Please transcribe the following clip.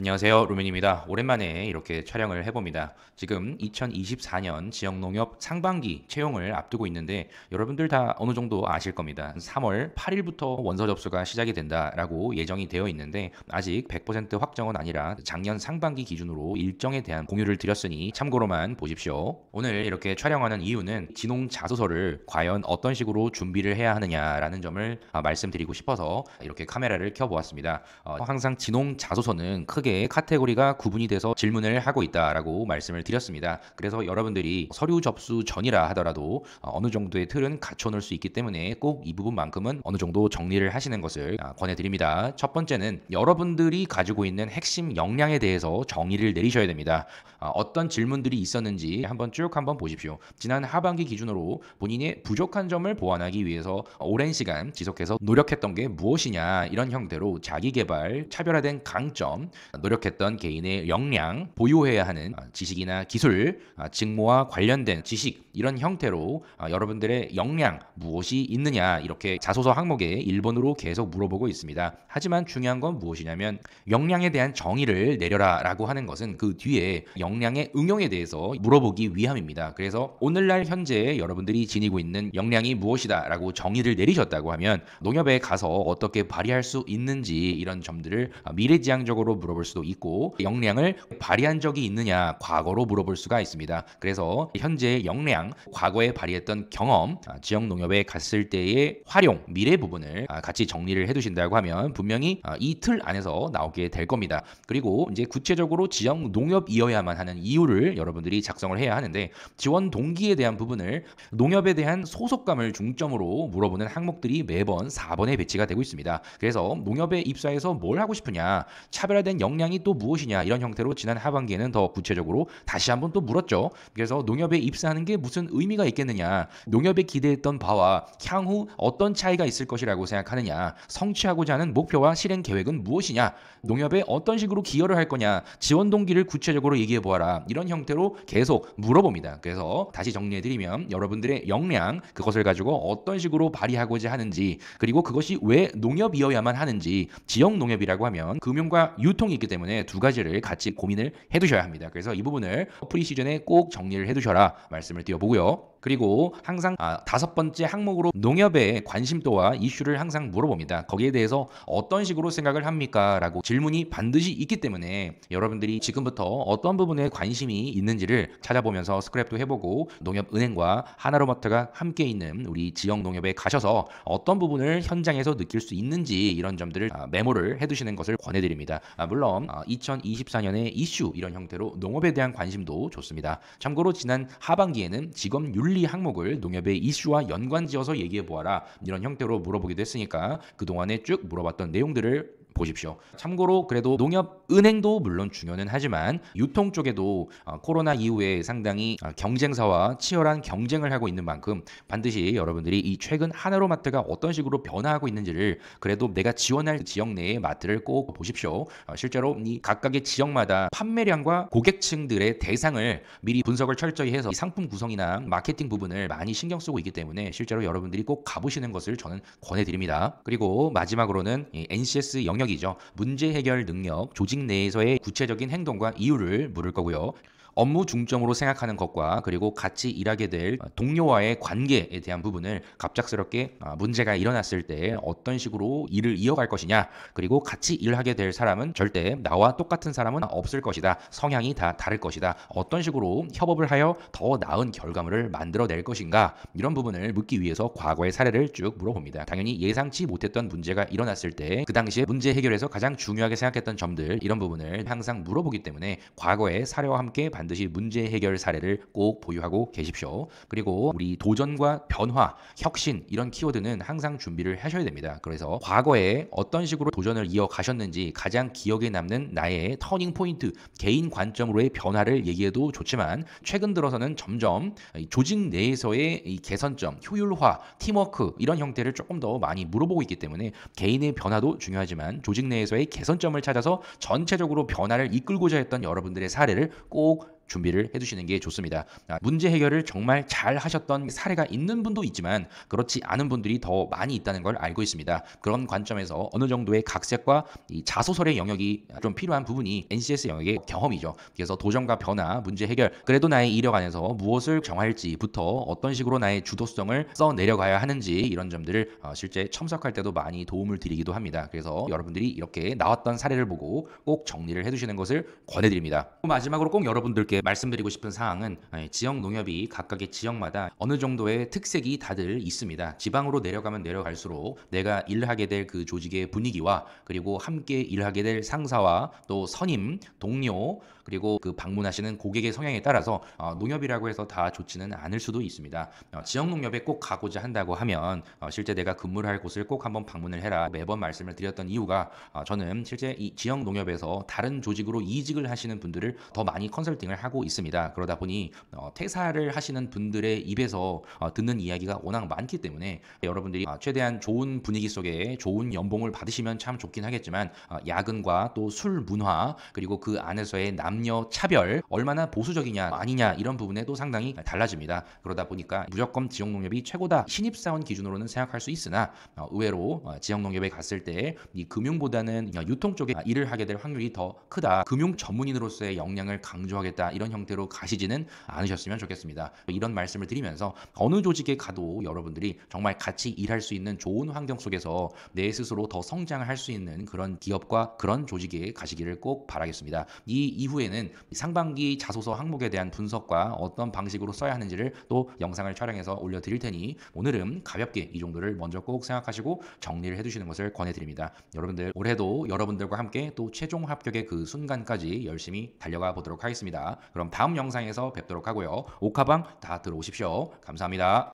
안녕하세요. 루멘입니다. 오랜만에 이렇게 촬영을 해봅니다. 지금 2024년 지역농협 상반기 채용을 앞두고 있는데 여러분들 다 어느 정도 아실 겁니다. 3월 8일부터 원서 접수가 시작이 된다라고 예정이 되어 있는데 아직 100% 확정은 아니라 작년 상반기 기준으로 일정에 대한 공유를 드렸으니 참고로만 보십시오. 오늘 이렇게 촬영하는 이유는 진홍 자소서를 과연 어떤 식으로 준비를 해야 하느냐라는 점을 말씀드리고 싶어서 이렇게 카메라를 켜보았습니다. 항상 진홍 자소서는 크게 카테고리가 구분이 돼서 질문을 하고 있다라고 말씀을 드렸습니다. 그래서 여러분들이 서류 접수 전이라 하더라도 어느 정도의 틀은 갖춰 놓을 수 있기 때문에 꼭 이 부분만큼은 어느 정도 정리를 하시는 것을 권해드립니다. 첫 번째는 여러분들이 가지고 있는 핵심 역량에 대해서 정의를 내리셔야 됩니다. 어떤 질문들이 있었는지 한번 보십시오. 지난 하반기 기준으로 본인의 부족한 점을 보완하기 위해서 오랜 시간 지속해서 노력했던 게 무엇이냐, 이런 형태로 자기개발, 차별화된 강점, 노력했던 개인의 역량, 보유해야 하는 지식이나 기술, 직무와 관련된 지식, 이런 형태로 여러분들의 역량 무엇이 있느냐, 이렇게 자소서 항목에 1번으로 계속 물어보고 있습니다. 하지만 중요한 건 무엇이냐면 역량에 대한 정의를 내려라 라고 하는 것은 그 뒤에 역량의 응용에 대해서 물어보기 위함입니다. 그래서 오늘날 현재 여러분들이 지니고 있는 역량이 무엇이다 라고 정의를 내리셨다고 하면 농협에 가서 어떻게 발휘할 수 있는지, 이런 점들을 미래지향적으로 물어볼 수도 있고, 역량을 발휘한 적이 있느냐, 과거로 물어볼 수가 있습니다. 그래서 현재의 역량, 과거에 발휘했던 경험, 지역 농협에 갔을 때의 활용, 미래 부분을 같이 정리를 해두신다고 하면 분명히 이 틀 안에서 나오게 될 겁니다. 그리고 이제 구체적으로 지역 농협이어야만 하는 이유를 여러분들이 작성을 해야 하는데, 지원 동기에 대한 부분을 농협에 대한 소속감을 중점으로 물어보는 항목들이 매번 4번에 배치가 되고 있습니다. 그래서 농협에 입사해서 뭘 하고 싶으냐, 차별화된 역량이 또 무엇이냐, 이런 형태로 지난 하반기에는 더 구체적으로 다시 한번 또 물었죠. 그래서 농협에 입사하는 게 무슨 의미가 있겠느냐, 농협에 기대했던 바와 향후 어떤 차이가 있을 것이라고 생각하느냐, 성취하고자 하는 목표와 실행 계획은 무엇이냐, 농협에 어떤 식으로 기여를 할 거냐, 지원 동기를 구체적으로 얘기해 보아라, 이런 형태로 계속 물어봅니다. 그래서 다시 정리해드리면 여러분들의 역량, 그것을 가지고 어떤 식으로 발휘하고자 하는지, 그리고 그것이 왜 농협이어야만 하는지, 지역 농협이라고 하면 금융과 유통이 있기 때문에 두 가지를 같이 고민을 해두셔야 합니다. 그래서 이 부분을 프리시즌에 꼭 정리를 해두셔라 말씀을 드려보고요. 그리고 항상 5번째 항목으로 농협의 관심도와 이슈를 항상 물어봅니다. 거기에 대해서 어떤 식으로 생각을 합니까? 라고 질문이 반드시 있기 때문에 여러분들이 지금부터 어떤 부분에 관심이 있는지를 찾아보면서 스크랩도 해보고, 농협은행과 하나로마트가 함께 있는 우리 지역 농협에 가셔서 어떤 부분을 현장에서 느낄 수 있는지, 이런 점들을 메모를 해두시는 것을 권해드립니다. 물론 2024년의 이슈, 이런 형태로 농업에 대한 관심도 좋습니다. 참고로 지난 하반기에는 직업 윤리 항목을 농협의 이슈와 연관지어서 얘기해 보아라, 이런 형태로 물어보기도 했으니까 그동안에 쭉 물어봤던 내용들을 보십시오. 참고로 그래도 농협, 은행도 물론 중요는 하지만 유통 쪽에도 코로나 이후에 상당히 경쟁사와 치열한 경쟁을 하고 있는 만큼 반드시 여러분들이 이 최근 하나로마트가 어떤 식으로 변화하고 있는지를, 그래도 내가 지원할 지역 내의 마트를 꼭 보십시오. 실제로 이 각각의 지역마다 판매량과 고객층들의 대상을 미리 분석을 철저히 해서 상품 구성이나 마케팅 부분을 많이 신경 쓰고 있기 때문에 실제로 여러분들이 꼭 가보시는 것을 저는 권해드립니다. 그리고 마지막으로는 NCS 영역이죠. 문제 해결 능력, 조직 내에서의 구체적인 행동과 이유를 물을 거고요. 업무 중점으로 생각하는 것과 그리고 같이 일하게 될 동료와의 관계에 대한 부분을 갑작스럽게 문제가 일어났을 때 어떤 식으로 일을 이어갈 것이냐, 그리고 같이 일하게 될 사람은 절대 나와 똑같은 사람은 없을 것이다, 성향이 다 다를 것이다, 어떤 식으로 협업을 하여 더 나은 결과물을 만들어낼 것인가, 이런 부분을 묻기 위해서 과거의 사례를 쭉 물어봅니다. 당연히 예상치 못했던 문제가 일어났을 때 그 당시에 문제 해결에서 가장 중요하게 생각했던 점들, 이런 부분을 항상 물어보기 때문에 과거의 사례와 함께 반드시 문제 해결 사례를 꼭 보유하고 계십시오. 그리고 우리 도전과 변화, 혁신, 이런 키워드는 항상 준비를 하셔야 됩니다. 그래서 과거에 어떤 식으로 도전을 이어가셨는지, 가장 기억에 남는 나의 터닝 포인트, 개인 관점으로의 변화를 얘기해도 좋지만 최근 들어서는 점점 조직 내에서의 이 개선점, 효율화, 팀워크, 이런 형태를 조금 더 많이 물어보고 있기 때문에 개인의 변화도 중요하지만 조직 내에서의 개선점을 찾아서 전체적으로 변화를 이끌고자 했던 여러분들의 사례를 꼭 준비를 해두시는 게 좋습니다. 문제 해결을 정말 잘 하셨던 사례가 있는 분도 있지만 그렇지 않은 분들이 더 많이 있다는 걸 알고 있습니다. 그런 관점에서 어느 정도의 각색과 이 자소설의 영역이 좀 필요한 부분이 NCS 영역의 경험이죠. 그래서 도전과 변화, 문제 해결, 그래도 나의 이력 안에서 무엇을 정할지부터 어떤 식으로 나의 주도성을 써 내려가야 하는지 이런 점들을 실제 첨삭할 때도 많이 도움을 드리기도 합니다. 그래서 여러분들이 이렇게 나왔던 사례를 보고 꼭 정리를 해두시는 것을 권해드립니다. 마지막으로 꼭 여러분들께 말씀드리고 싶은 사항은 지역 농협이 각각의 지역마다 어느 정도의 특색이 다들 있습니다. 지방으로 내려가면 내려갈수록 내가 일하게 될 그 조직의 분위기와 그리고 함께 일하게 될 상사와 또 선임, 동료 그리고 그 방문하시는 고객의 성향에 따라서 농협이라고 해서 다 좋지는 않을 수도 있습니다. 지역 농협에 꼭 가고자 한다고 하면 실제 내가 근무를 할 곳을 꼭 한번 방문을 해라 매번 말씀을 드렸던 이유가 저는 실제 이 지역 농협에서 다른 조직으로 이직을 하시는 분들을 더 많이 컨설팅을 하고 있습니다. 그러다 보니 퇴사를 하시는 분들의 입에서 듣는 이야기가 워낙 많기 때문에 여러분들이 최대한 좋은 분위기 속에 좋은 연봉을 받으시면 참 좋긴 하겠지만 야근과 또 술 문화 그리고 그 안에서의 남녀 차별 얼마나 보수적이냐 아니냐 이런 부분에도 상당히 달라집니다. 그러다 보니까 무조건 지역농협이 최고다 신입사원 기준으로는 생각할 수 있으나 의외로 지역농협에 갔을 때 이 금융보다는 유통 쪽에 일을 하게 될 확률이 더 크다. 금융 전문인으로서의 역량을 강조하겠다 이런 형태로 가시지는 않으셨으면 좋겠습니다. 이런 말씀을 드리면서 어느 조직에 가도 여러분들이 정말 같이 일할 수 있는 좋은 환경 속에서 내 스스로 더 성장을 할 수 있는 그런 기업과 그런 조직에 가시기를 꼭 바라겠습니다. 이 이후에는 상반기 자소서 항목에 대한 분석과 어떤 방식으로 써야 하는지를 또 영상을 촬영해서 올려드릴 테니 오늘은 가볍게 이 정도를 먼저 꼭 생각하시고 정리를 해두시는 것을 권해드립니다. 여러분들 올해도 여러분들과 함께 또 최종 합격의 그 순간까지 열심히 달려가 보도록 하겠습니다. 그럼 다음 영상에서 뵙도록 하고요. 옥하방 다 들어오십시오. 감사합니다.